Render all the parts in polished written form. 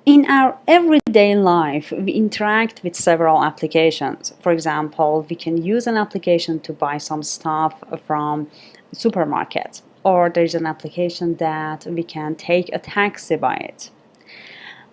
In our everyday life, we interact with several applications. For example, we can use an application to buy some stuff from supermarket, or there's an application that we can take a taxi by it.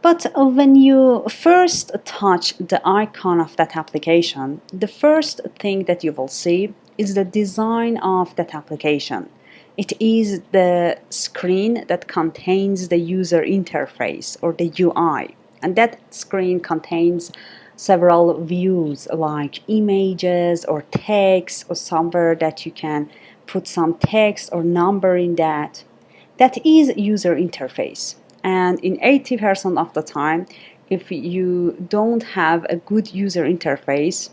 But when you first touch the icon of that application, the first thing that you will see is the design of that application. It is the screen that contains the user interface or the UI. And that screen contains several views like images or text or somewhere that you can put some text or number in that. That is user interface. And in 80% of the time, if you don't have a good user interface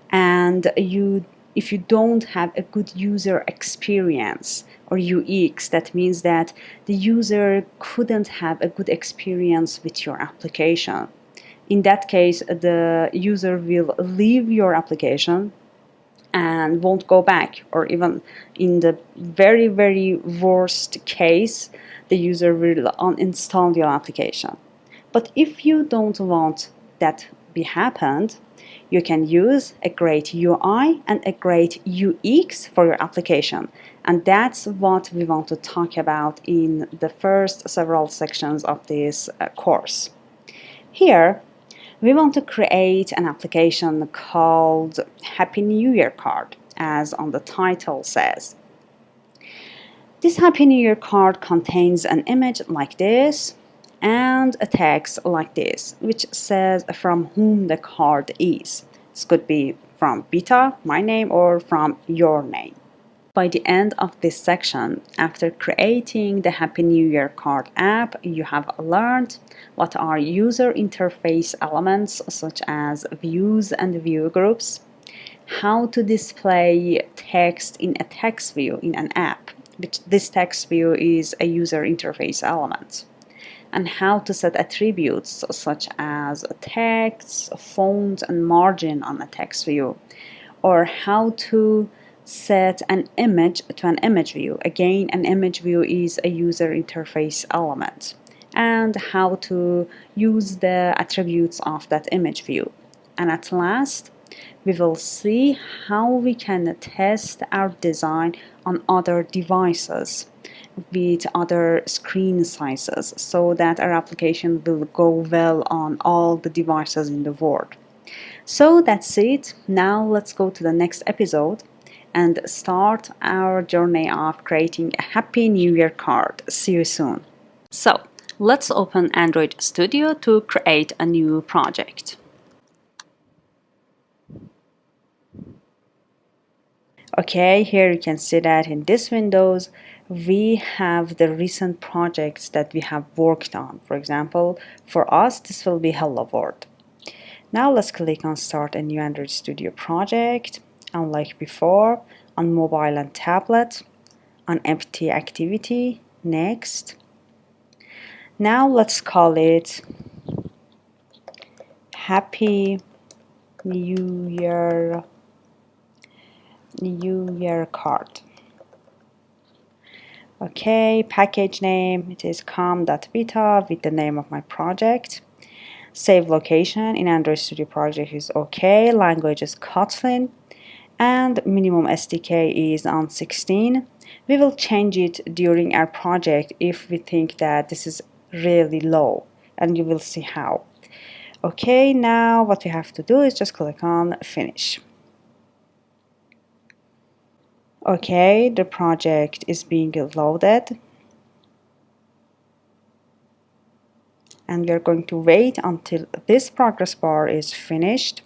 and if you don't have a good user experience or UX, that means that the user couldn't have a good experience with your application. In that case, the user will leave your application and won't go back, or even in the very, very worst case, the user will uninstall your application. But if you don't want that be happened, you can use a great UI and a great UX for your application. And that's what we want to talk about in the first several sections of this course. Here, we want to create an application called Happy New Year card, as on the title says. This Happy New Year card contains an image like this and a text like this, which says from whom the card is. This could be from Beta, my name, or from your name. By the end of this section, after creating the Happy New Year card app, you have learned what are user interface elements such as views and view groups, how to display text in a text view in an app, which this text view is a user interface element, and how to set attributes such as text, font, and margin on a text view, or how to set an image to an image view. Again, an image view is a user interface element, and how to use the attributes of that image view. And at last, we will see how we can test our design on other devices with other screen sizes so that our application will go well on all the devices in the world. So that's it. Now let's go to the next episode and start our journey of creating a Happy New Year card. See you soon. So let's open Android Studio to create a new project. Okay, here you can see that in this windows we have the recent projects that we have worked on. For example, for us this will be Hello World. Now let's click on Start a new Android Studio project. Unlike before, on mobile and tablet, on empty activity, next. Now let's call it Happy New Year card. Okay, package name, it is com.beta with the name of my project. Save location in Android Studio project is okay. Language is Kotlin. And minimum SDK is on 16. We will change it during our project if we think that this is really low, and you will see how. Okay, now what we have to do is just click on Finish. Okay, the project is being loaded. And we're going to wait until this progress bar is finished.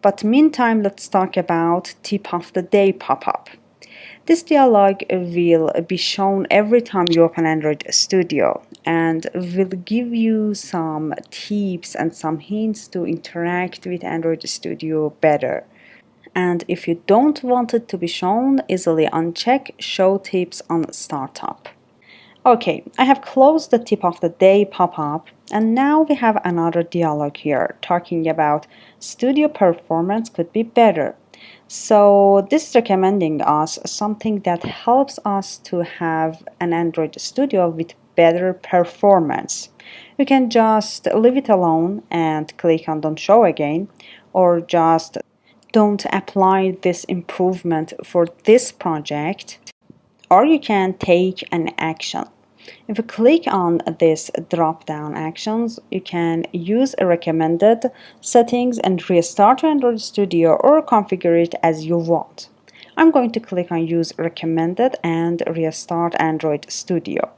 But meantime, let's talk about Tip of the Day pop-up. This dialog will be shown every time you open Android Studio and will give you some tips and some hints to interact with Android Studio better. And if you don't want it to be shown, easily uncheck Show Tips on Startup. Okay, I have closed the Tip of the Day pop-up, and now we have another dialog here talking about studio performance could be better. So this is recommending us something that helps us to have an Android Studio with better performance. You can just leave it alone and click on Don't Show Again, or just don't apply this improvement for this project, or you can take an action. If you click on this drop-down actions, you can use a recommended settings and restart your Android Studio or configure it as you want. I'm going to click on use recommended and restart Android Studio.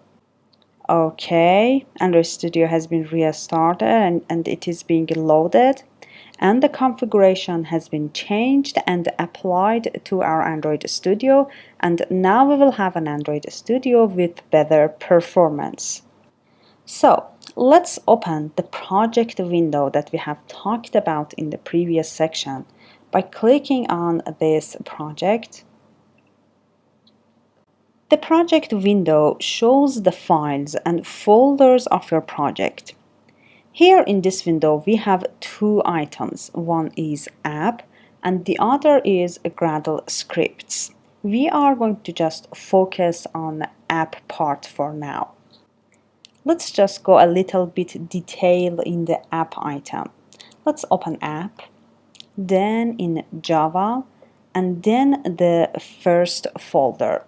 Okay, Android Studio has been restarted and it is being loaded, and the configuration has been changed and applied to our Android Studio, and now we will have an Android Studio with better performance. So let's open the project window that we have talked about in the previous section by clicking on this project. The project window shows the files and folders of your project. Here in this window, we have two items. One is app and the other is Gradle scripts. We are going to just focus on the app part for now. Let's just go a little bit detail in the app item. Let's open app, then in Java, and then the first folder.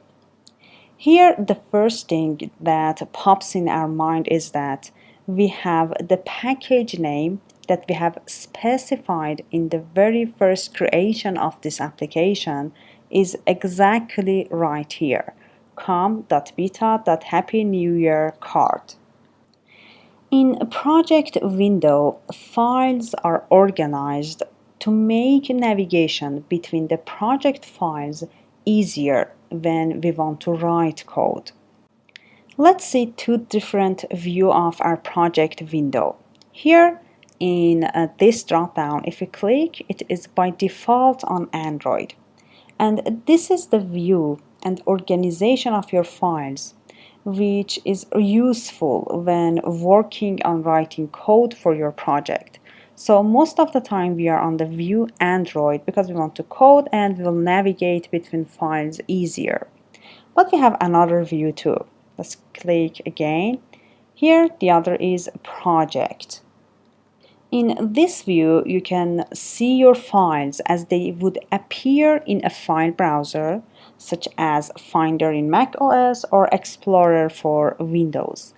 Here, the first thing that pops in our mind is that we have the package name that we have specified in the very first creation of this application is exactly right here, com.beta.happy new year card. In a project window, files are organized to make navigation between the project files easier when we want to write code. Let's see two different views of our project window. Here in this dropdown, if you click, it is by default on Android. And this is the view and organization of your files, which is useful when working on writing code for your project. So most of the time we are on the view Android because we want to code and we will navigate between files easier. But we have another view too. Let's click again. Here the other is project. In this view, you can see your files as they would appear in a file browser, such as Finder in Mac OS or Explorer for Windows.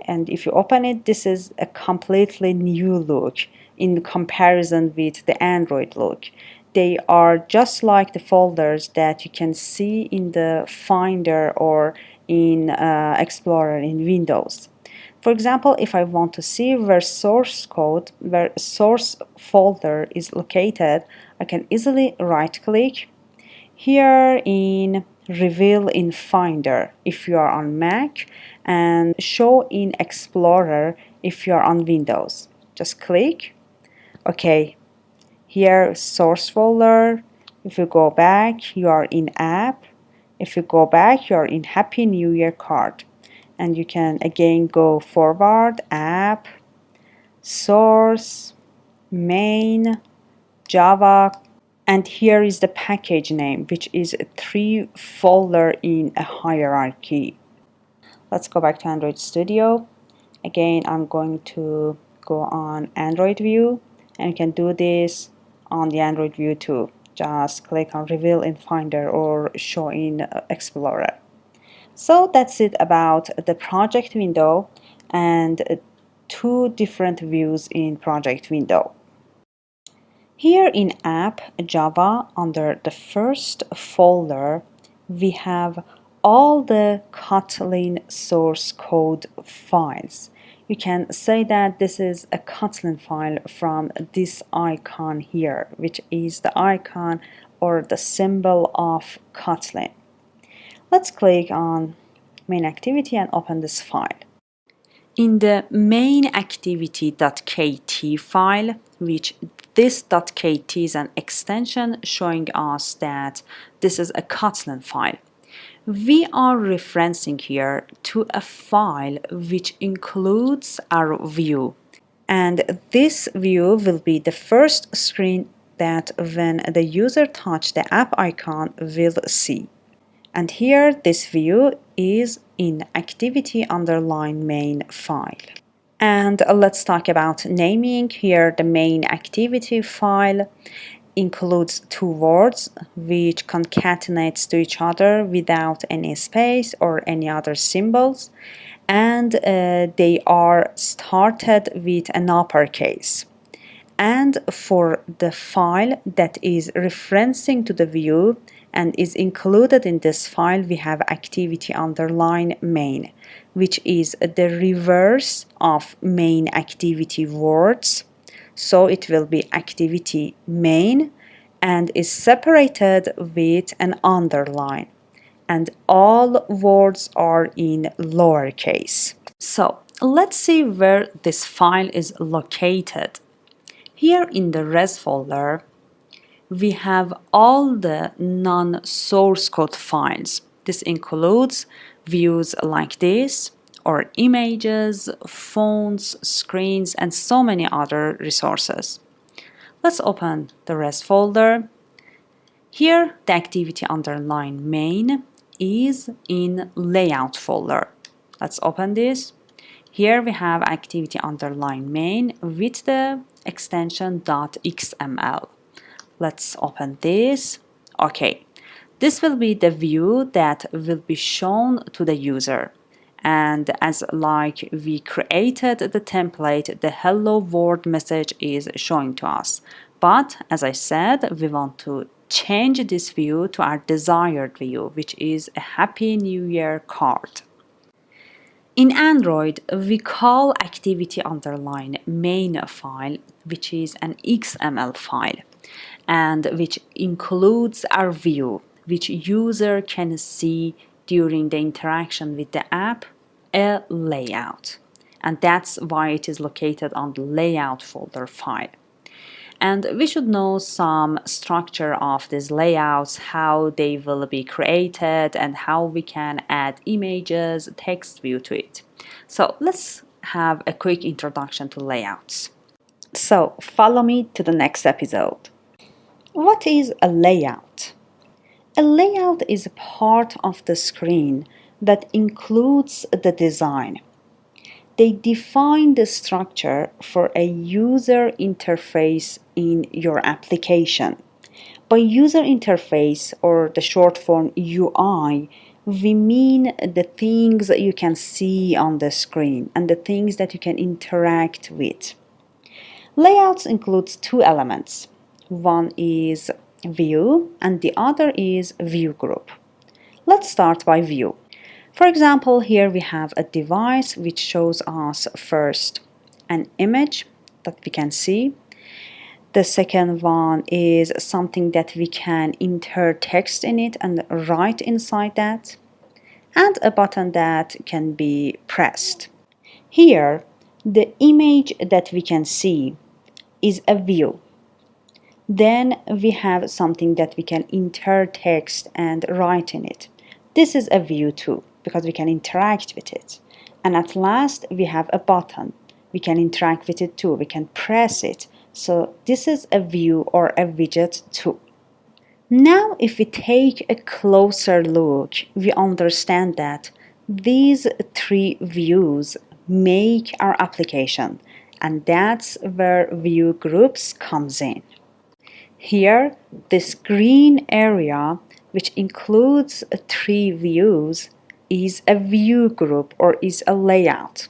And if you open it, this is a completely new look in comparison with the Android look. They are just like the folders that you can see in the Finder or in Explorer in Windows. For example, if I want to see where source folder is located, I can easily right-click here in Reveal in Finder if you are on Mac, and Show in Explorer if you are on Windows. Just click. Okay, here source folder. If you go back, you are in app. If you go back, you are in Happy New Year card. And you can again go forward, app, source, main, Java, and here is the package name, which is a 3 folder in a hierarchy. Let's go back to Android Studio. Again, I'm going to go on Android view, and you can do this on the Android view too. Just click on Reveal in Finder or Show in Explorer. So that's it about the project window and two different views in project window. Here in app Java, under the first folder, we have all the Kotlin source code files. You can say that this is a Kotlin file from this icon here, which is the icon or the symbol of Kotlin. Let's click on main activity and open this file. In the main activity.kt file, which this .kt is an extension showing us that this is a Kotlin file. We are referencing here to a file which includes our view. And this view will be the first screen that when the user touches the app icon will see. And here this view is in activity underline main file. And let's talk about naming. Here the main activity file includes two words which concatenates to each other without any space or any other symbols, and they are started with an uppercase. And for the file that is referencing to the view and is included in this file, we have activity underline main, which is the reverse of main activity words. So it will be activity main and is separated with an underline. And all words are in lowercase. So let's see where this file is located. Here in the res folder, we have all the non-source code files. This includes views like this, or images, fonts, screens, and so many other resources. Let's open the res folder. Here, the activity underline main is in layout folder. Let's open this. Here we have activity underline main with the extension .xml. Let's open this. Okay, this will be the view that will be shown to the user. And as like we created the template, the hello world message is showing to us. But as I said, we want to change this view to our desired view, which is a Happy New Year card. In Android, we call activity underline main file, which is an XML file, and which includes our view, which user can see during the interaction with the app, a layout. And that's why it is located on the layout folder file. And we should know some structure of these layouts, how they will be created, and how we can add images, text view to it. So let's have a quick introduction to layouts. So follow me to the next episode. What is a layout? A layout is a part of the screen that includes the design. They define the structure for a user interface in your application. By user interface, or the short form UI, we mean the things that you can see on the screen and the things that you can interact with. Layouts includes two elements. One is view and the other is view group. Let's start by view. For example, here we have a device which shows us first an image that we can see. The second one is something that we can enter text in it and write inside that, and a button that can be pressed. Here, the image that we can see is a view. Then we have something that we can enter text and write in it. This is a view too, because we can interact with it. And at last, we have a button. We can interact with it too. We can press it. So this is a view or a widget too. Now, if we take a closer look, we understand that these three views make our application, and that's where view groups comes in. Here, this green area, which includes three views, is a view group or is a layout.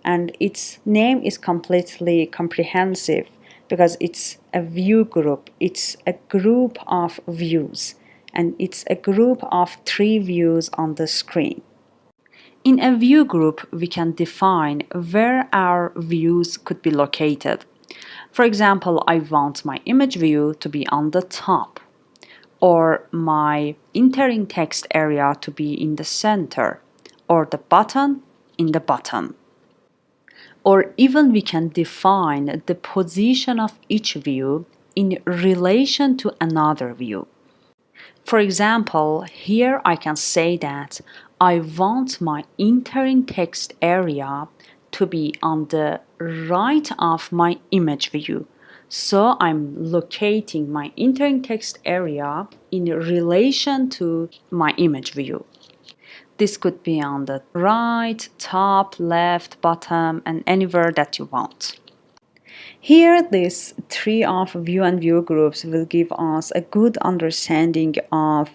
And its name is completely comprehensive because it's a view group. It's a group of views, and it's a group of three views on the screen. In a view group, we can define where our views could be located. For example, I want my image view to be on the top, or my entering text area to be in the center, or the button in the bottom. Or even we can define the position of each view in relation to another view. For example, here I can say that I want my entering text area to be on the right of my image view. So I'm locating my entering text area in relation to my image view. This could be on the right, top, left, bottom, and anywhere that you want. Here, this tree of view and view groups will give us a good understanding of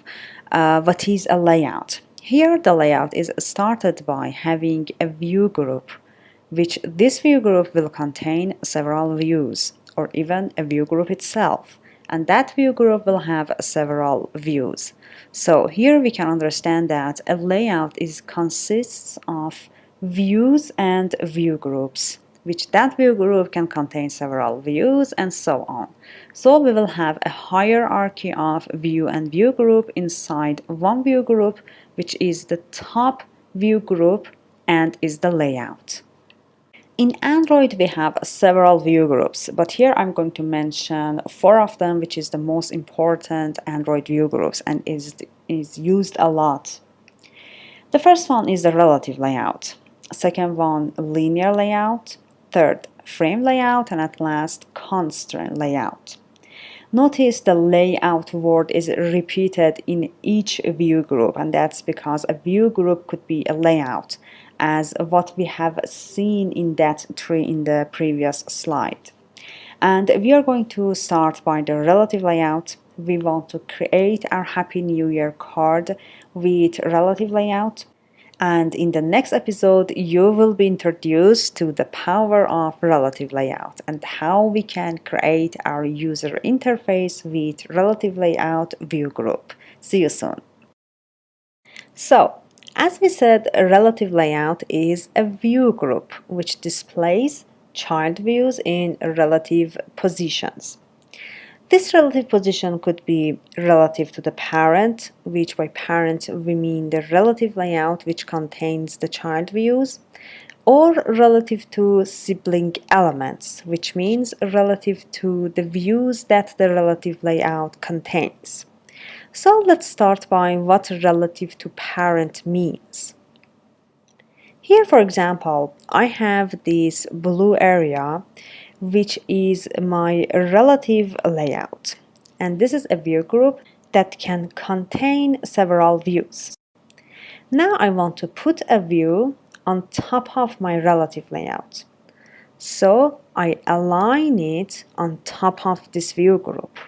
what is a layout. Here, the layout is started by having a view group, which this view group will contain several views, or even a view group itself. And that view group will have several views. So here we can understand that a layout consists of views and view groups, which that view group can contain several views and so on. So we will have a hierarchy of view and view group inside one view group, which is the top view group and is the layout. In Android, we have several view groups, but here I'm going to mention 4 of them, which is the most important Android view groups and is used a lot. The first one is the relative layout. Second one, linear layout. Third, frame layout. And at last, constraint layout. Notice the layout word is repeated in each view group, and that's because a view group could be a layout, as what we have seen in that tree in the previous slide. And we are going to start by the relative layout. We want to create our Happy New Year card with relative layout. And in the next episode, you will be introduced to the power of relative layout and how we can create our user interface with relative layout view group. See you soon. So, as we said, a relative layout is a view group which displays child views in relative positions. This relative position could be relative to the parent, which by parent we mean the relative layout which contains the child views, or relative to sibling elements, which means relative to the views that the relative layout contains. So let's start by what relative to parent means. Here, for example, I have this blue area which is my relative layout. And this is a view group that can contain several views. Now I want to put a view on top of my relative layout. So I align it on top of this view group.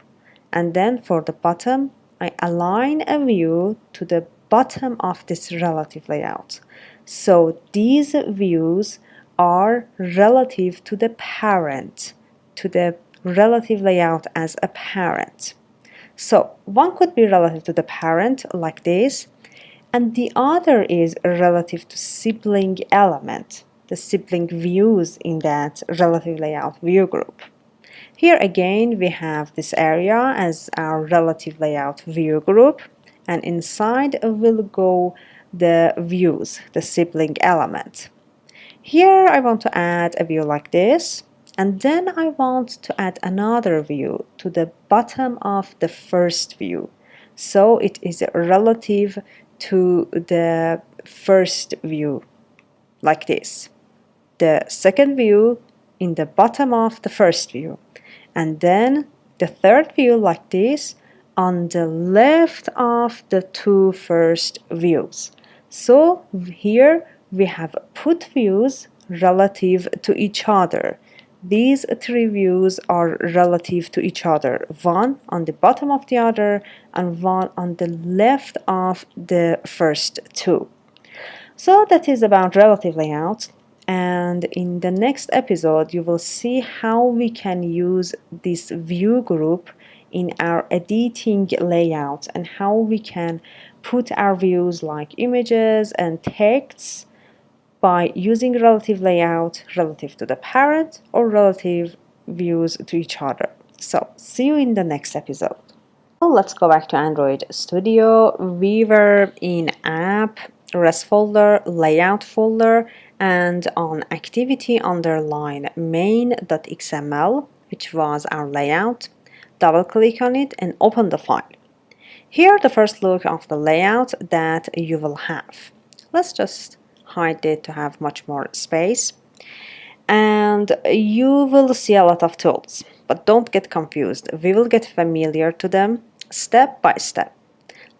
And then for the bottom, I align a view to the bottom of this relative layout. So these views are relative to the parent, to the relative layout as a parent. So one could be relative to the parent like this, and the other is relative to sibling element, the sibling views in that relative layout view group. Here again we have this area as our relative layout view group, and inside will go the views, the sibling element. Here I want to add a view like this, and then I want to add another view to the bottom of the first view. So it is relative to the first view, like this. The second view in the bottom of the first view. And then the third view like this on the left of the 2 first views. So here we have put views relative to each other. These 3 views are relative to each other, one on the bottom of the other and one on the left of the first 2. So that is about relative layout, and in the next episode you will see how we can use this view group in our editing layout and how we can put our views like images and texts by using relative layout relative to the parent or relative views to each other. So see you in the next episode. So let's go back to Android Studio. We were in app, res folder, layout folder, and on activity underline main.xml, which was our layout. Double click on it and open the file. Here the first look of the layout that you will have. Let's just hide it to have much more space. And and you will see a lot of tools, but don't get confused. We will get familiar to them step by step.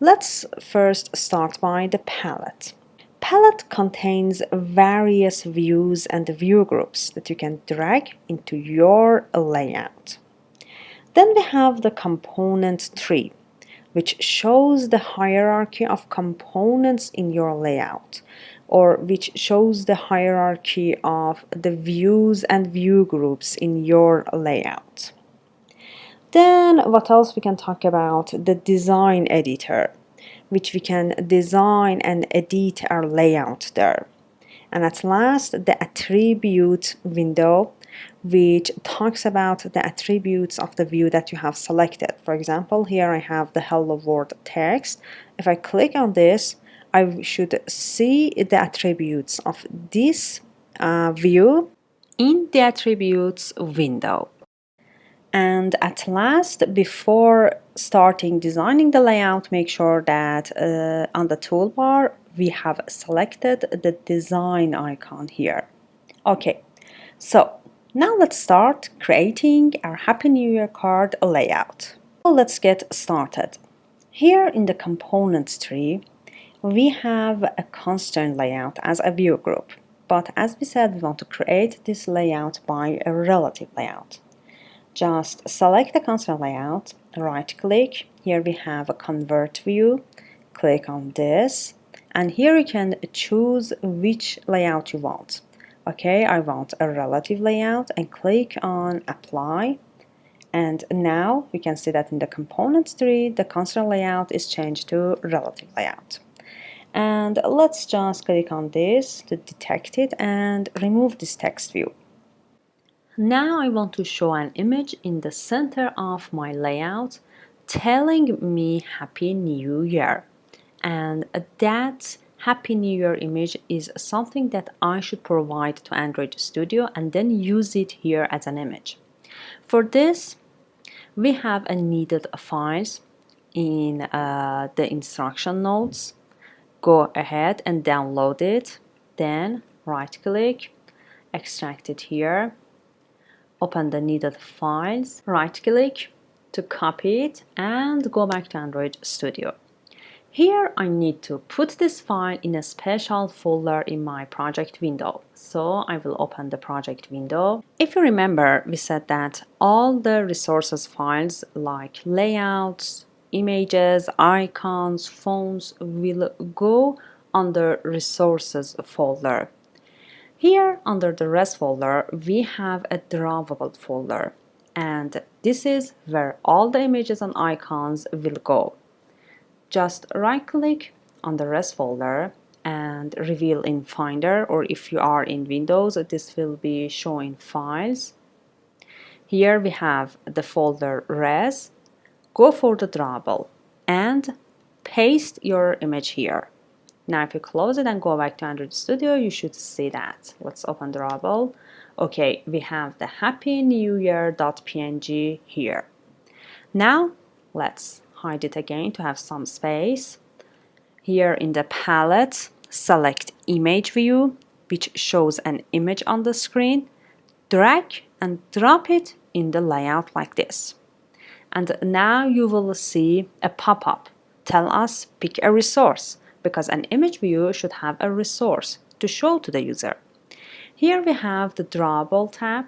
Let's first start by the palette. Palette contains various views and view groups that you can drag into your layout. Then we have the component tree, which shows the hierarchy of components in your layout, or which shows the hierarchy of the views and view groups in your layout. Then what else we can talk about? The design editor, which we can design and edit our layout there. And at last, the attribute window, which talks about the attributes of the view that you have selected. For example, here I have the hello world text. If I click on this, I should see the attributes of this view in the attributes window. And at last, before starting designing the layout, make sure that on the toolbar we have selected the design icon here. Okay, so now let's start creating our Happy New Year card layout. So let's get started. Here in the components tree, we have a constant layout as a view group. But as we said, we want to create this layout by a relative layout. Just select the constant layout, right click, here we have a convert view, click on this, and here you can choose which layout you want. Okay, I want a relative layout and click on apply, and now we can see that in the components tree the constant layout is changed to relative layout. And let's just click on this to detect it and remove this text view. Now I want to show an image in the center of my layout telling me Happy New Year. And that Happy New Year image is something that I should provide to Android Studio and then use it here as an image. For this, we have a needed files in the instruction notes. Go ahead and download it, then right click, extract it here. Open the needed files, right click to copy it and go back to Android Studio. Here I need to put this file in a special folder in my project window. So I will open the project window. If you remember, we said that all the resources files like layouts, images, icons, fonts will go under resources folder. Here under the rest folder, we have a drawable folder, and this is where all the images and icons will go. Just right click on the rest folder and reveal in Finder, or if you are in Windows, this will be showing files. Here we have the folder res. Go for the drawable and paste your image here. Now if you close it and go back to Android Studio, you should see that. Let's open the drawable. Okay, we have the Happy New Year.png here. Now let's hide it again to have some space. Here in the palette, select image view, which shows an image on the screen. Drag and drop it in the layout like this. And now you will see a pop-up. Tell us pick a resource, because an image view should have a resource to show to the user. Here we have the drawable tab.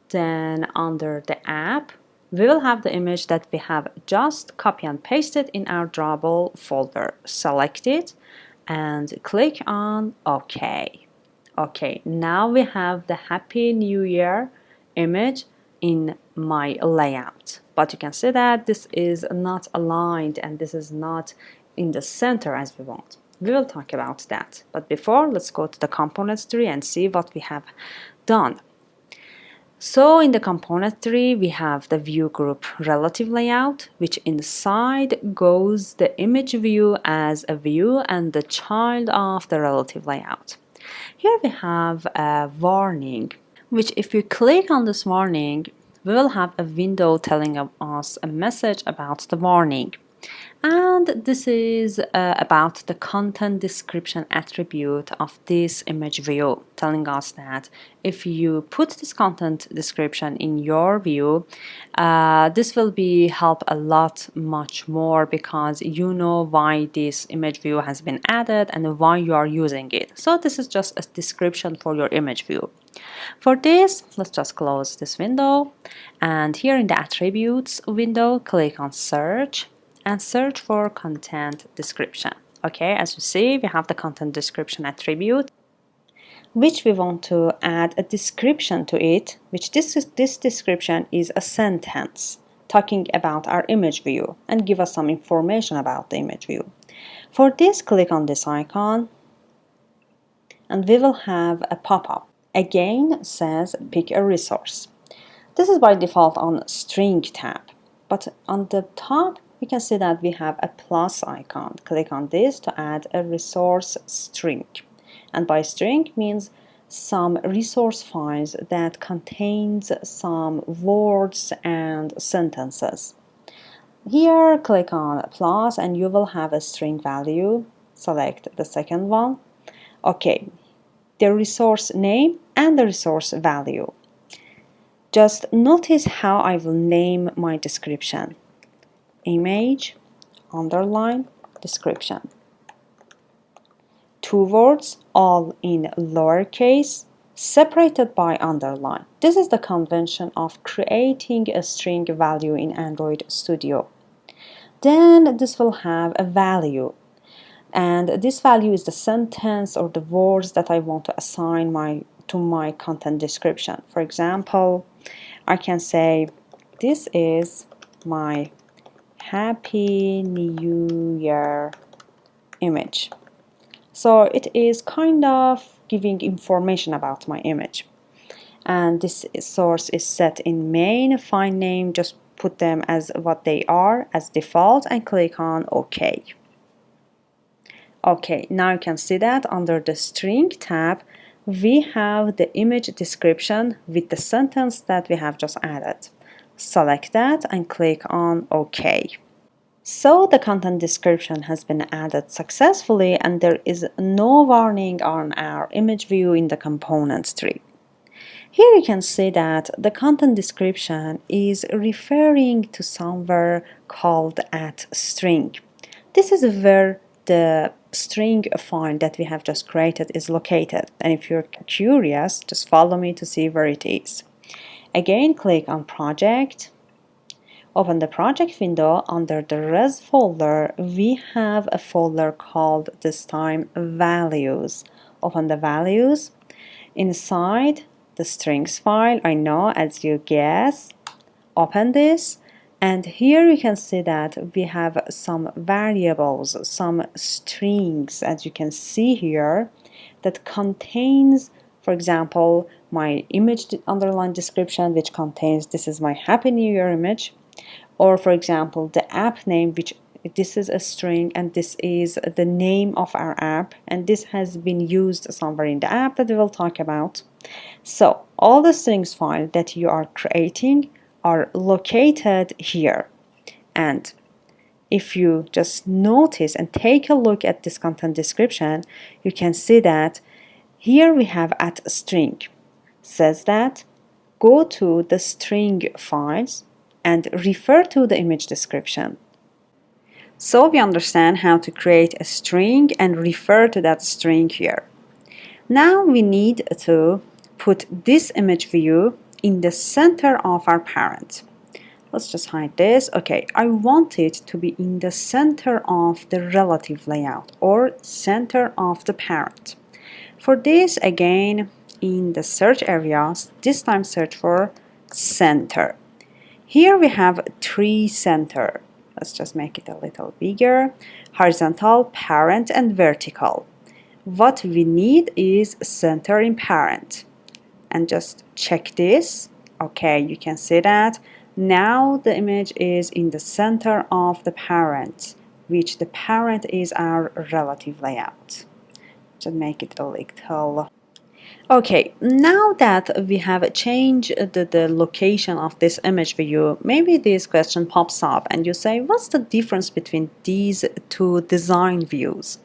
Then under the app, we will have the image that we have just copy and pasted in our drawable folder. Select it and click on OK. Okay, now we have the Happy New Year image in my layout. But you can see that this is not aligned and this is not in the center as we want. We will talk about that. But before, let's go to the components tree and see what we have done. So in the component tree, we have the view group relative layout, which inside goes the image view as a view and the child of the relative layout. Here we have a warning, which if you click on this warning, we will have a window telling us a message about the warning. And this is about the content description attribute of this image view, telling us that if you put this content description in your view, this will be help a lot much more, because you know why this image view has been added and why you are using it. So this is just a description for your image view. For this, let's just close this window, and here in the attributes window, click on search and search for content description. Okay, as you see, we have the content description attribute, which we want to add a description to it, which this description is a sentence talking about our image view and give us some information about the image view. For this, click on this icon and we will have a pop-up. Again, says pick a resource. This is by default on string tab, but on the top we can see that we have a plus icon. Click on this to add a resource string. And by string means some resource files that contains some words and sentences. Here click on plus and you will have a string value. Select the second one. Okay, the resource name and the resource value. Just notice how I will name my description. Image, underline, description. Two words, all in lowercase, separated by underline. This is the convention of creating a string value in Android Studio. Then this will have a value. And this value is the sentence or the words that I want to assign to my content description. For example, I can say, this is my Happy New Year image. So it is kind of giving information about my image. And this source is set in main, file name, just put them as what they are as default and click on OK. Okay, now you can see that under the string tab, we have the image description with the sentence that we have just added. Select that and click on OK. So the content description has been added successfully and there is no warning on our image view in the components tree. Here you can see that the content description is referring to somewhere called @string. This is where the string file that we have just created is located, and if you're curious, just follow me to see where it is. Again, click on project, open the project window. Under the res folder we have a folder called this time values. Open the values. Inside the strings file, I know, as you guess, open this. And here you can see that we have some variables, some strings, as you can see here, that contains, for example, my image underline description, which contains this is my Happy New Year image, or for example, the app name, which this is a string and this is the name of our app, and this has been used somewhere in the app that we will talk about. So all the strings file that you are creating are located here. And if you just notice and take a look at this content description, you can see that here we have @string. Says that go to the string files and refer to the image description. So we understand how to create a string and refer to that string here. Now we need to put this image view in the center of our parent. Let's just hide this. Okay, I want it to be in the center of the relative layout or center of the parent. For this, again, in the search areas, this time search for center. Here we have three center. Let's just make it a little bigger. Horizontal, parent, and vertical. What we need is center in parent. And just check this. Okay, you can see that now the image is in the center of the parent, which the parent is our relative layout. Just make it a little Okay, now that we have changed the location of this image view, maybe this question pops up and you say, what's the difference between these two design views?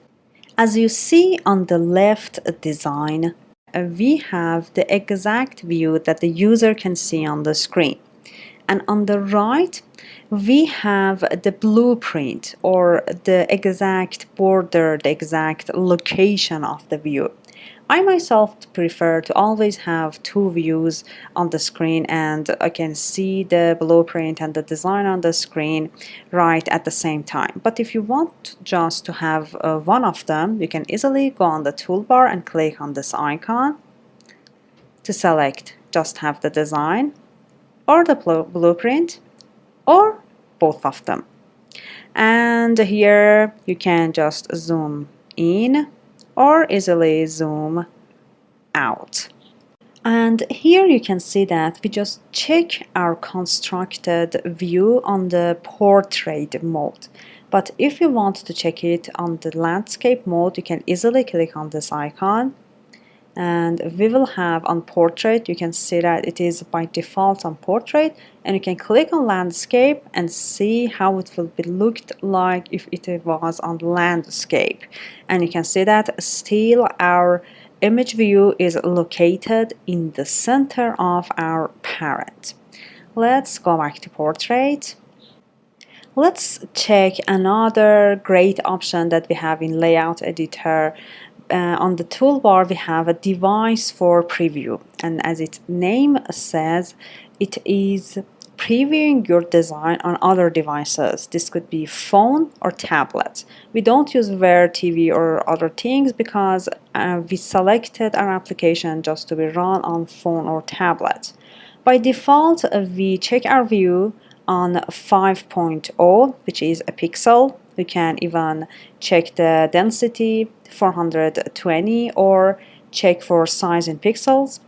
As you see on the left design, we have the exact view that the user can see on the screen. And on the right, we have the blueprint or the exact border, the exact location of the view. I myself prefer to always have two views on the screen, and I can see the blueprint and the design on the screen right at the same time. But if you want just to have one of them, you can easily go on the toolbar and click on this icon to select just have the design or the blueprint or both of them. And here you can just zoom in or easily zoom out. And here you can see that we just check our constructed view on the portrait mode. But if you want to check it on the landscape mode, you can easily click on this icon. And we will have on portrait, you can see that it is by default on portrait, and you can click on landscape and see how it will be looked like if it was on landscape. And you can see that still our image view is located in the center of our parent. Let's go back to portrait. Let's check another great option that we have in Layout Editor. On the toolbar, we have a device for preview, and as its name says, it is previewing your design on other devices. This could be phone or tablet. We don't use Wear TV or other things because we selected our application just to be run on phone or tablet. By default, we check our view on 5.0, which is a pixel. We can even check the density 420 or check for size in pixels.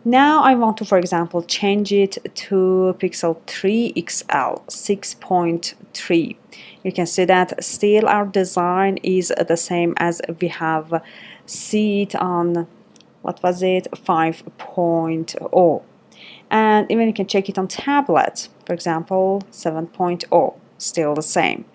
Now I want to, for example, change it to pixel 3 XL 6.3. You can see that still our design is the same as we have see it on, what was it, 5.0. And even you can check it on tablet, for example 7.0, still the same.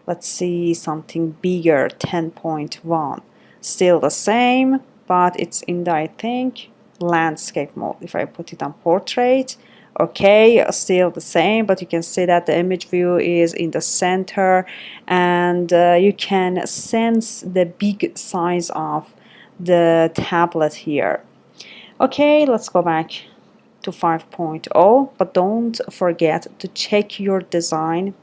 Let's see something bigger, 10.1, still the same, but it's in the, I think, landscape mode. If I put it on portrait, okay, still the same, but you can see that the image view is in the center, and you can sense the big size of the tablet here. Okay, let's go back to 5.0, but don't forget to check your design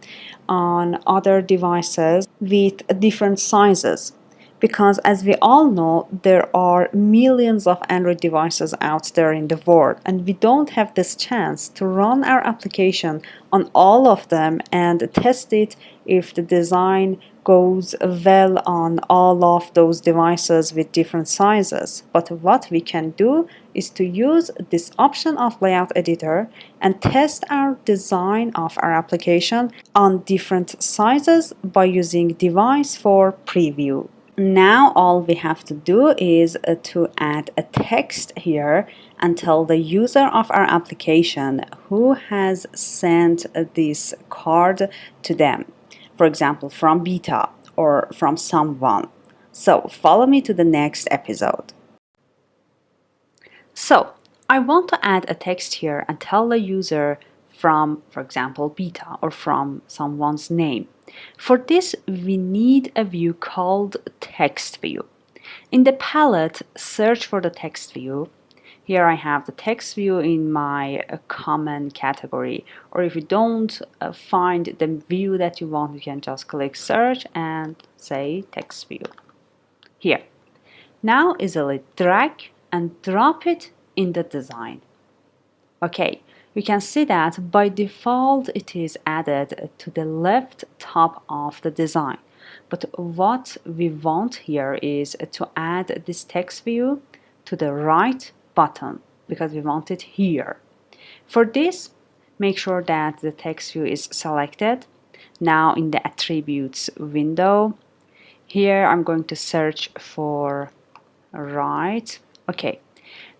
on other devices with different sizes, because as we all know, there are millions of Android devices out there in the world, and we don't have this chance to run our application on all of them and test it if the design goes well on all of those devices with different sizes. But what we can do is to use this option of Layout Editor and test our design of our application on different sizes by using Device for Preview. Now all we have to do is to add a text here and tell the user of our application who has sent this card to them. For example, from beta or from someone. So follow me to the next episode. So I want to add a text here and tell the user from, for example, beta or from someone's name. For this, we need a view called text view. In the palette, search for the text view. Here I have the text view in my common category, or if you don't find the view that you want, you can just click search and say text view. Here. Now easily drag and drop it in the design. Okay, you can see that by default it is added to the left top of the design. But what we want here is to add this text view to the right button because we want it here. For this, make sure that the text view is selected. Now in the attributes window, here I'm going to search for right. Okay,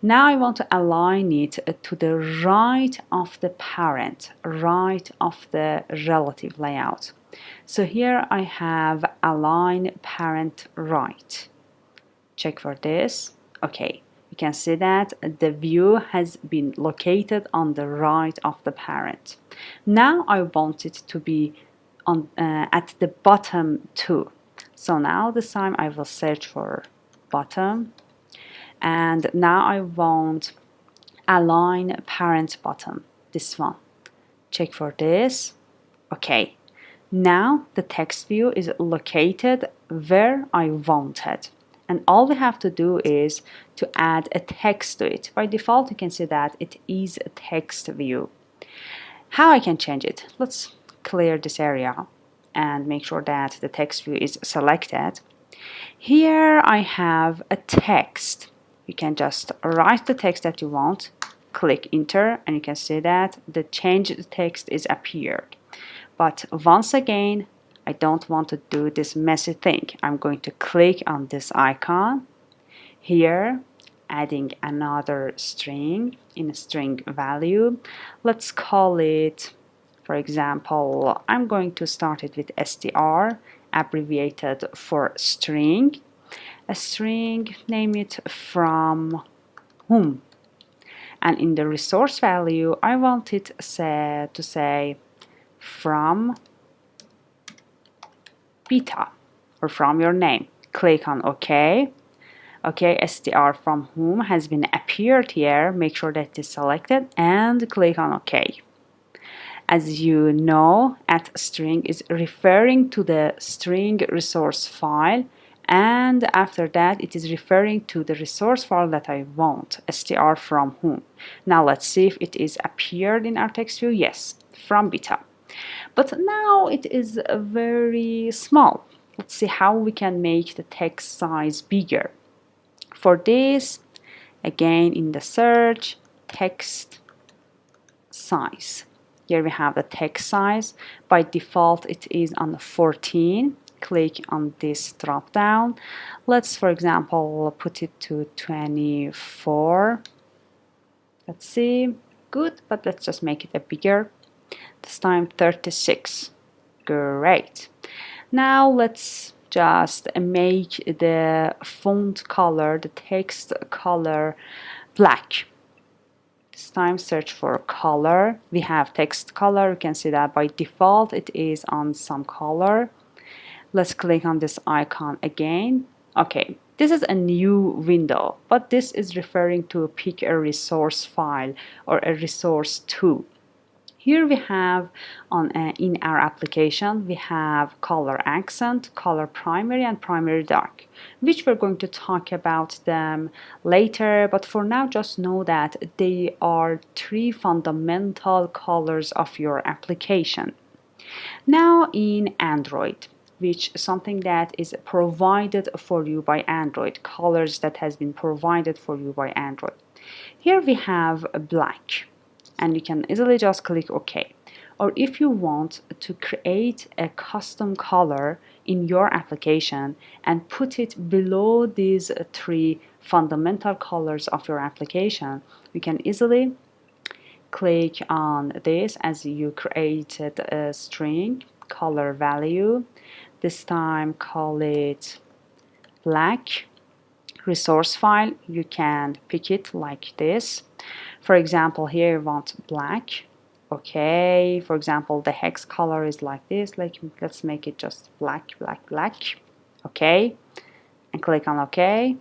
Now I want to align it to the right of the parent, right of the relative layout. So here I have align parent right. Check for this. Okay, you can see that the view has been located on the right of the parent. Now I want it to be on at the bottom too. So now this time I will search for bottom, and now I want align parent bottom, this one. Check for this. Okay, now the text view is located where I wanted. And all we have to do is to add a text to it. By default, you can see that it is a text view. How I can change it? Let's clear this area and make sure that the text view is selected. Here I have a text. You can just write the text that you want, click enter, and you can see that the changed text is appeared. But once again, I don't want to do this messy thing. I'm going to click on this icon here, adding another string in a string value. Let's call it, for example, I'm going to start it with str, abbreviated for string. A string, name it from whom. And in the resource value, I want it to say from beta, or from your name. Click on OK. Okay, str from whom has been appeared here. Make sure that it is selected and click on OK. As you know, @string is referring to the string resource file, and after that it is referring to the resource file that I want, str from whom. Now let's see if it is appeared in our text view. Yes, from beta. But now it is very small. Let's see how we can make the text size bigger. For this, again in the search, text size. Here we have the text size. By default, it is on 14. Click on this drop down. Let's, for example, put it to 24. Let's see. Good, but let's just make it a bigger. This time 36. Great. Now let's just make the font color, the text color, black. This time search for color. We have text color. You can see that by default it is on some color. Let's click on this icon again. Okay, this is a new window, but this is referring to pick a resource file or a resource to. Here we have in our application, we have color accent, color primary, and primary dark, which we're going to talk about them later. But for now, just know that they are three fundamental colors of your application. Now in Android, which is something that is provided for you by Android, colors that has been provided for you by Android. Here we have black. And you can easily just click OK. Or if you want to create a custom color in your application and put it below these three fundamental colors of your application, you can easily click on this as you created a string color value. This time call it black. Resource file, you can pick it like this. For example, here you want black. Okay, for example, the hex color is like this. Let's make it just black, black, black. Okay, and click on OK.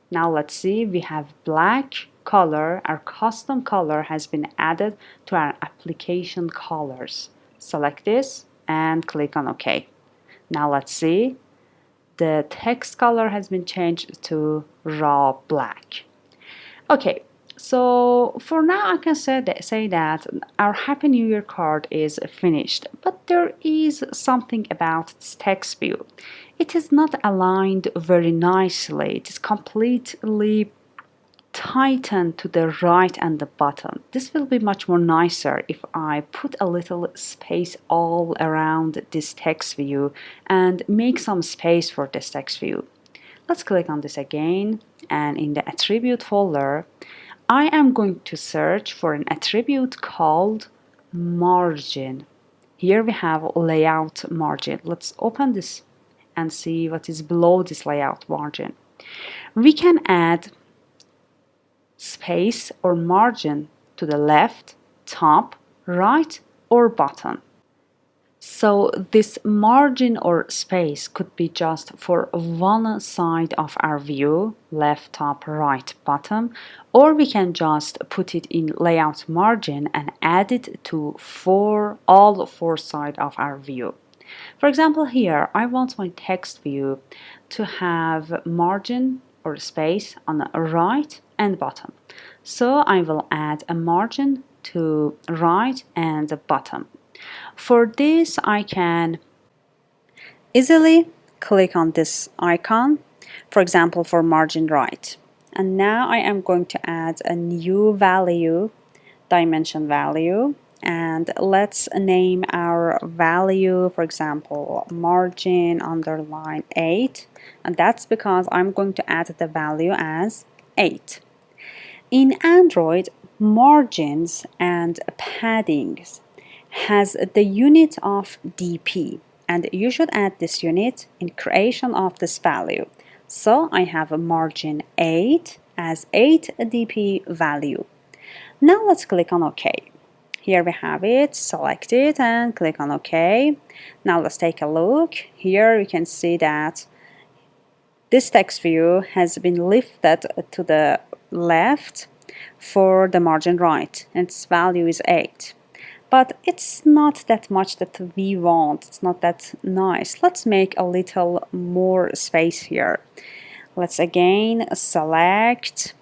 Now let's see, we have black color. Our custom color has been added to our application colors. Select this and click on OK. Now let's see. The text color has been changed to raw black. Okay, so for now I can say that our Happy New Year card is finished, but there is something about this text view. It is not aligned very nicely. It is completely tightened to the right and the bottom. This will be much more nicer if I put a little space all around this text view and make some space for this text view. Let's click on this again and in the attribute folder, I am going to search for an attribute called margin. Here we have layout margin. Let's open this and see what is below this layout margin. We can add space or margin to the left, top, right, or bottom. So this margin or space could be just for one side of our view, left, top, right, bottom, or we can just put it in layout margin and add it to all four sides of our view. For example, here I want my text view to have margin or space on the right and bottom. So I will add a margin to right and the bottom. For this, I can easily click on this icon, for example, for margin right. And now I am going to add a new value, dimension value, and let's name our value, for example, margin underline 8, and that's because I'm going to add the value as 8. In Android, margins and paddings has the unit of dp, and you should add this unit in creation of this value. So I have a margin 8 as 8 dp value. Now let's click on OK. Here we have it, select it and click on OK. Now let's take a look. Here you can see that this text view has been lifted to the left for the margin right, and its value is 8. But it's not that much that we want, it's not that nice. Let's make a little more space here. Let's again select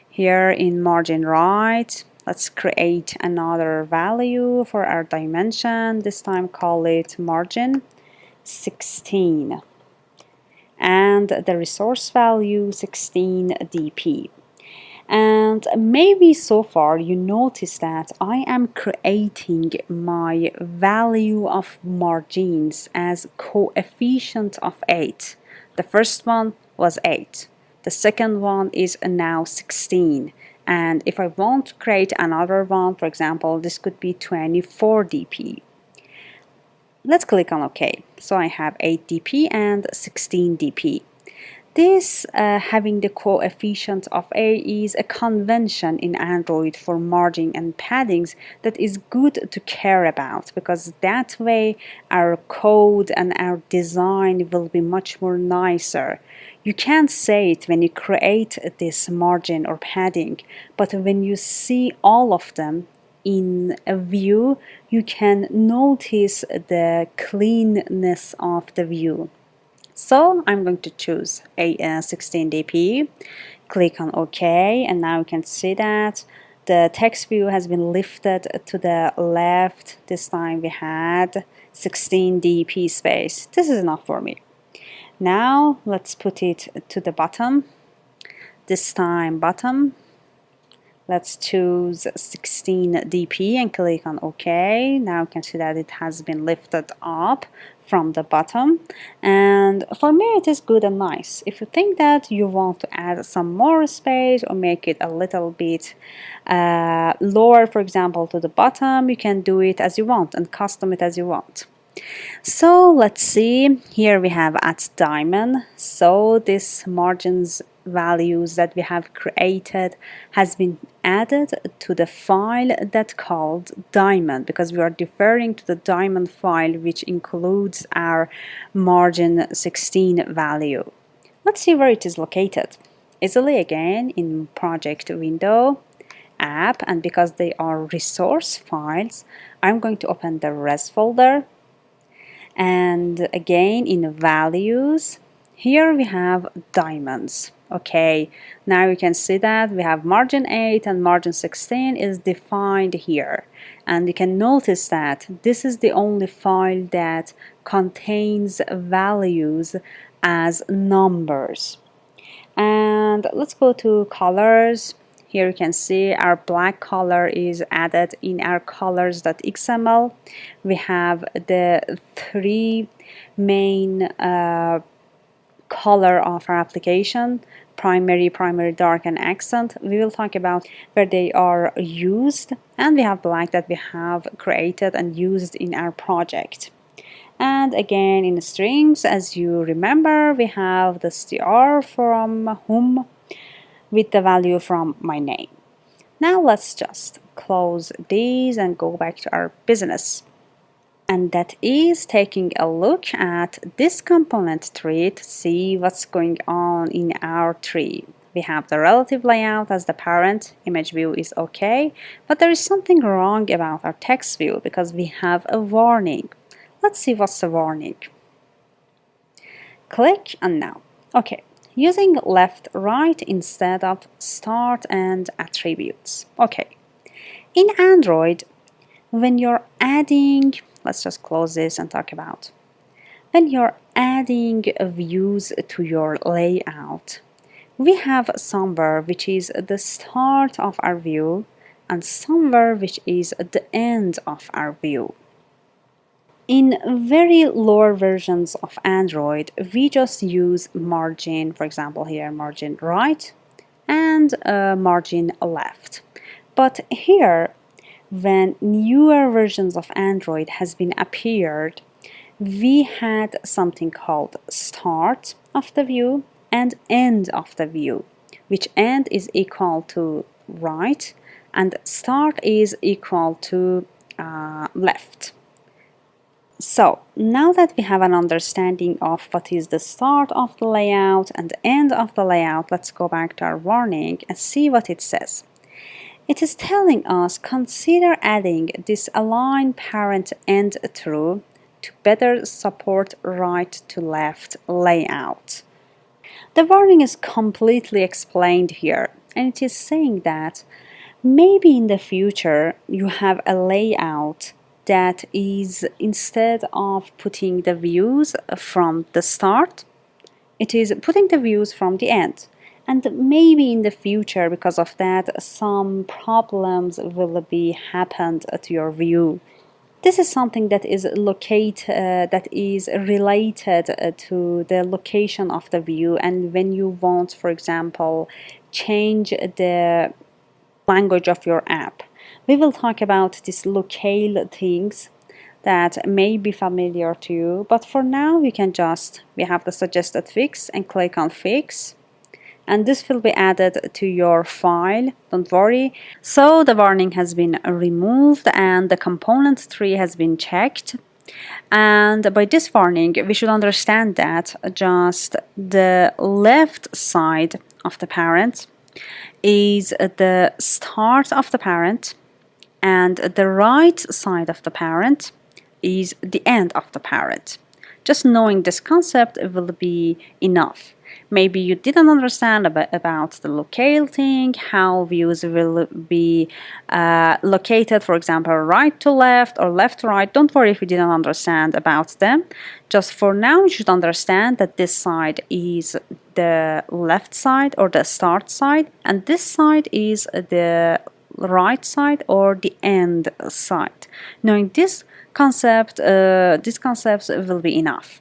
here in margin right. Let's create another value for our dimension. This time call it margin 16. And the resource value 16 dp. And maybe so far you notice that I am creating my value of margins as coefficient of 8. The first one was 8. The second one is now 16. And if I want to create another one, for example, this could be 24 dp. Let's click on OK. So I have 8 dp and 16 dp. This having the coefficient of A is a convention in Android for margin and paddings that is good to care about, because that way our code and our design will be much more nicer. You can't say it when you create this margin or padding, but when you see all of them in a view, you can notice the cleanness of the view. So I'm going to choose a 16 dp, click on OK, and now you can see that the text view has been lifted to the left. This time we had 16 dp space. This is enough for me. Now let's put it to the bottom. This time bottom. Let's choose 16 dp and click on OK. Now you can see that it has been lifted up from the bottom, and for me it is good and nice. If you think that you want to add some more space or make it a little bit lower, for example, to the bottom, you can do it as you want and custom it as you want. So let's see, here we have at diamond. So this margins values that we have created has been added to the file that called diamond, because we are referring to the diamond file which includes our margin 16 value. Let's see where it is located. Easily again in project window, app, and because they are resource files, I'm going to open the res folder. And again in values, here we have diamonds. Okay, now you can see that we have margin 8 and margin 16 is defined here, and you can notice that this is the only file that contains values as numbers. And let's go to colors. Here you can see our black color is added in our colors.xml. We have the 3 main color of our application, primary, dark, and accent. We will talk about where they are used, and we have black that we have created and used in our project. And again, in the strings, as you remember, we have the str from whom with the value from my name. Now let's just close these and go back to our business. And that is taking a look at this component tree to see what's going on in our tree. We have the relative layout as the parent, image view is okay, but there is something wrong about our text view because we have a warning. Let's see what's the warning. Click and now. Okay, using left, right instead of start and attributes. Okay, in Android, when you're adding, let's just close this and talk about. When you're adding views to your layout, we have somewhere which is the start of our view and somewhere which is the end of our view. In very lower versions of Android, we just use margin, for example here margin right and margin left. But here, when newer versions of Android has been appeared, we had something called start of the view and end of the view, which end is equal to right and start is equal to left. So now that we have an understanding of what is the start of the layout and the end of the layout, let's go back to our warning and see what it says. It is telling us consider adding this align parent end through to better support right to left layout. The warning is completely explained here, and it is saying that maybe in the future you have a layout that is, instead of putting the views from the start, it is putting the views from the end. And maybe in the future, because of that, some problems will be happened to your view. This is something that is related to the location of the view. And when you want, for example, change the language of your app, we will talk about these locale things that may be familiar to you. But for now, we have the suggested fix and click on fix. And this will be added to your file, don't worry. So the warning has been removed and the component tree has been checked. And by this warning, we should understand that just the left side of the parent is the start of the parent and the right side of the parent is the end of the parent. Just knowing this concept will be enough. Maybe you didn't understand about the locale thing, how views will be located, for example, right to left or left to right. Don't worry if you didn't understand about them. Just for now, you should understand that this side is the left side or the start side, and this side is the right side or the end side. Knowing this concept, these concepts will be enough.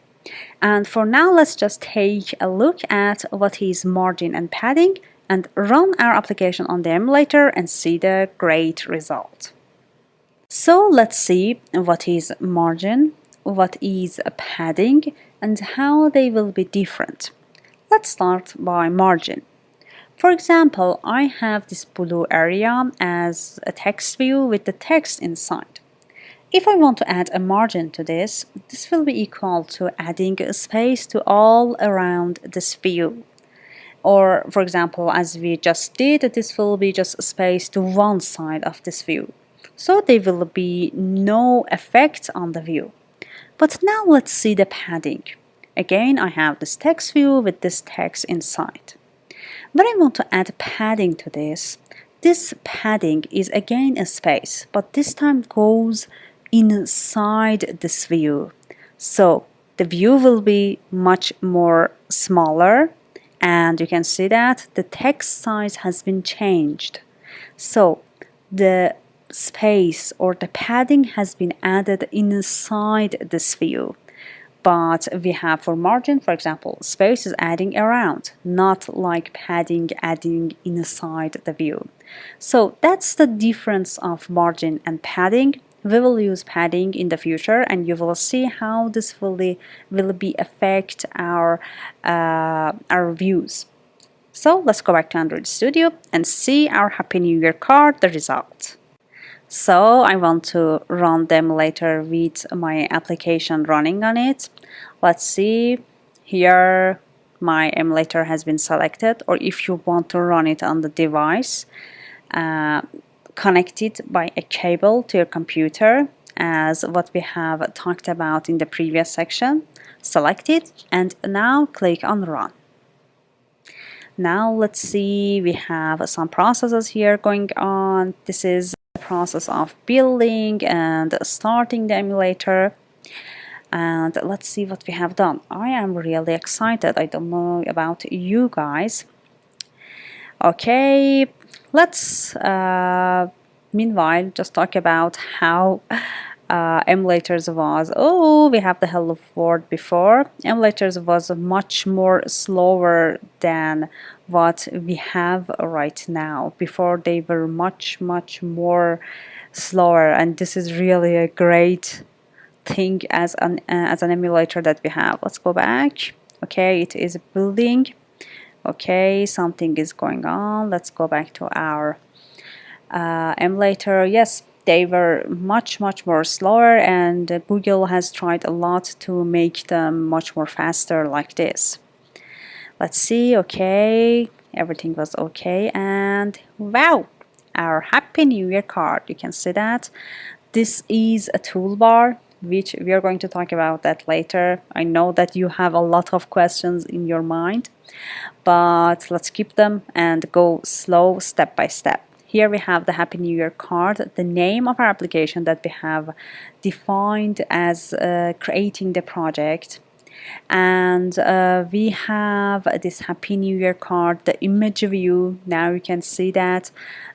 And for now, let's just take a look at what is margin and padding and run our application on the emulator and see the great result. So let's see what is margin, what is padding, and how they will be different. Let's start by margin. For example, I have this blue area as a text view with the text inside. If I want to add a margin to this, this will be equal to adding a space to all around this view. Or, for example, as we just did, this will be just a space to one side of this view. So there will be no effect on the view. But now let's see the padding. Again, I have this text view with this text inside. When I want to add padding to this padding is again a space, but this time goes inside this view. So the view will be much more smaller, and you can see that the text size has been changed. So the space or the padding has been added inside this view. But we have for margin, for example, space is adding around, not like padding adding inside the view. So that's the difference of margin and padding. We will use padding in the future, and you will see how this will be affect our views. So let's go back to Android Studio and see our Happy New Year card, the result. So I want to run them later with my application running on it. Let's see. Here my emulator has been selected, or if you want to run it on the device, connect it by a cable to your computer, as what we have talked about in the previous section. Select it and now click on run. Now let's see, we have some processes here going on. This is the process of building and starting the emulator. And let's see what we have done. I am really excited. I don't know about you guys. Okay, let's meanwhile just talk about how emulators was. Oh, we have the hello world before. Emulators was much more slower than what we have right now. Before they were much more slower, and this is really a great thing as an emulator that we have. Let's go back. Okay, it is building. Okay, something is going on. Let's go back to our emulator. Yes, they were much more slower, and Google has tried a lot to make them much more faster like this. Let's see. Okay, everything was okay, and wow, our Happy New Year card. You can see that this is a toolbar, which we are going to talk about that later. I know that you have a lot of questions in your mind, but let's keep them and go slow, step by step. Here we have the Happy New Year card, the name of our application that we have defined as creating the project. And we have this Happy New Year card, the image view. Now you can see that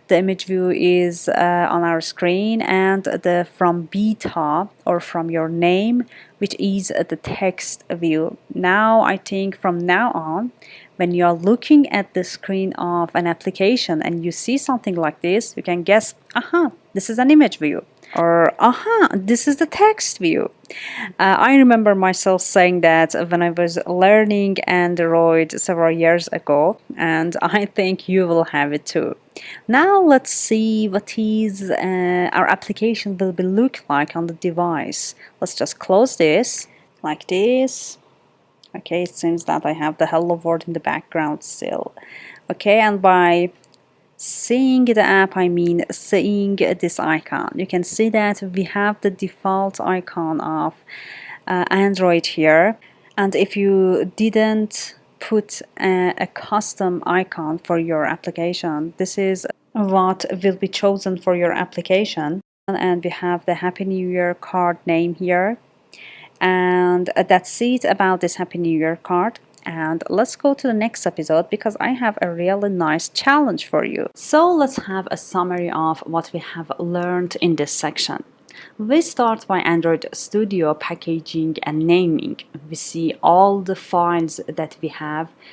the image view is on our screen, and the from beta or from your name, which is the text view. Now I think from now on, when you are looking at the screen of an application and you see something like this, you can guess, aha, this is an image view, or aha, this is the text view. I remember myself saying that when I was learning Android several years ago, and I think you will have it too. Now let's see what is our application will be look like on the device. Let's just close this like this. Okay, it seems that I have the hello world in the background still. Okay, and by seeing the app, I mean seeing this icon. You can see that we have the default icon of Android here. And if you didn't put a custom icon for your application, this is what will be chosen for your application. And we have the Happy New Year card name here. And that's it about this Happy New Year card. And let's go to the next episode, because I have a really nice challenge for you. So let's have a summary of what we have learned in this section. We start by Android Studio packaging and naming. We see all the files that we have